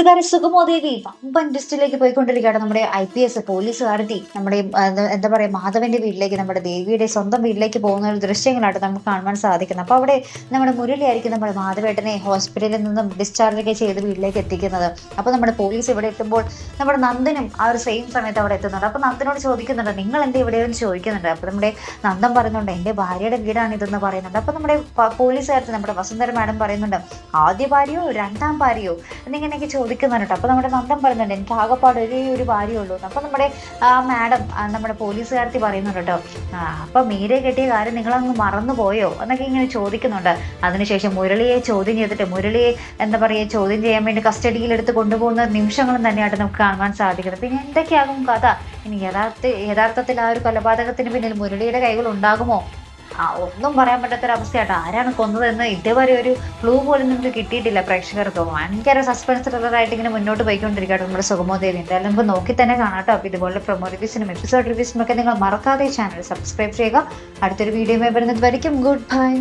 കൂട്ടുകാരി സുഗമോദേവി വമ്പൻ ലിസ്റ്റിലേക്ക് പോയിക്കൊണ്ടിരിക്കുകയാണ്. നമ്മുടെ IPS പോലീസുകാരത്തി നമ്മുടെ എന്താ പറയാ മാധവന്റെ വീട്ടിലേക്ക്, നമ്മുടെ ദേവിയുടെ സ്വന്തം വീട്ടിലേക്ക് പോകുന്ന ഒരു ദൃശ്യങ്ങളാണ് നമുക്ക് കാണുവാൻ സാധിക്കുന്നത്. അപ്പൊ അവിടെ നമ്മുടെ മുരളിയായിരിക്കും നമ്മുടെ മാധവേട്ടനെ ഹോസ്പിറ്റലിൽ നിന്നും ഡിസ്ചാർജ് ഒക്കെ ചെയ്ത് വീട്ടിലേക്ക് എത്തിക്കുന്നത്. അപ്പൊ നമ്മുടെ പോലീസ് ഇവിടെ എത്തുമ്പോൾ നമ്മുടെ നന്ദനും ആ ഒരു സെയിം സമയത്ത് അവിടെ എത്തുന്നുണ്ട്. അപ്പൊ നന്ദനോട് ചോദിക്കുന്നുണ്ട്, നിങ്ങൾ എന്താ ഇവിടെയെന്ന് ചോദിക്കുന്നുണ്ട്. അപ്പൊ നമ്മുടെ നന്ദൻ പറയുന്നുണ്ട്, എന്റെ ഭാര്യയുടെ വീടാണ് ഇതെന്ന് പറയുന്നുണ്ട്. അപ്പൊ നമ്മുടെ പോലീസുകാരത്ത് നമ്മുടെ വസുന്ധര മാഡം പറയുന്നുണ്ട്, ആദ്യ ഭാര്യയോ രണ്ടാം ഭാര്യയോ എന്നിങ്ങനെയൊക്കെ ചോദിക്കുന്നുണ്ട്. അപ്പൊ നമ്മുടെ നന്ദൻ പറയുന്നുണ്ട്, എനിക്ക് ആകെപ്പാട് ഒരു ഭാര്യയുള്ളൂ. അപ്പൊ നമ്മുടെ മാഡം നമ്മുടെ പോലീസുകാരത്തി പറയുന്നുണ്ട് കേട്ടോ, അപ്പൊ മീരെ കെട്ടിയ കാര്യം നിങ്ങളങ്ങ് മറന്നു പോയോ എന്നൊക്കെ ഇങ്ങനെ ചോദിക്കുന്നുണ്ട്. അതിനുശേഷം മുരളിയെ ചോദ്യം ചെയ്തിട്ട് മുരളിയെ എന്താ പറയുക ചോദ്യം ചെയ്യാൻ വേണ്ടി കസ്റ്റഡിയിലെടുത്ത് കൊണ്ടുപോകുന്ന നിമിഷങ്ങളും തന്നെയായിട്ട് നമുക്ക് കാണുവാൻ സാധിക്കുന്നത്. പിന്നെ എന്തൊക്കെയാകും കഥ? ഇനി യഥാർത്ഥത്തിൽ ആ ഒരു കൊലപാതകത്തിന് പിന്നിൽ മുരളിയുടെ കൈകൾ ഉണ്ടാകുമോ? ഒന്നും പറയാൻ പറ്റാത്തൊരവസ്ഥയാട്ടോ. ആരാണ് കൊന്നതെന്ന് ഇതുവരെ ഒരു ക്ലൂ പോലും നമുക്ക് കിട്ടിയിട്ടില്ല. പ്രേക്ഷകർക്ക് ഭയങ്കര സസ്പെൻസ് ത്രില്ലറായിട്ട് ഇങ്ങനെ മുന്നോട്ട് പോയിക്കൊണ്ടിരിക്കുകയാണ് നമ്മുടെ സുഗമോദേവി. എന്തായാലും നമുക്ക് നോക്കി തന്നെ കാണാട്ടോ. അപ്പോൾ ഇതുപോലെ പ്രൊമോ റിവ്യൂസിനും എപ്പിസോഡ് റിവ്യൂസിനും ഒക്കെ നിങ്ങൾ മറക്കാതെ ചാനൽ സബ്സ്ക്രൈബ് ചെയ്യുക. അടുത്തൊരു വീഡിയോ വരുന്നത് വരയ്ക്കും ഗുഡ് ബൈ.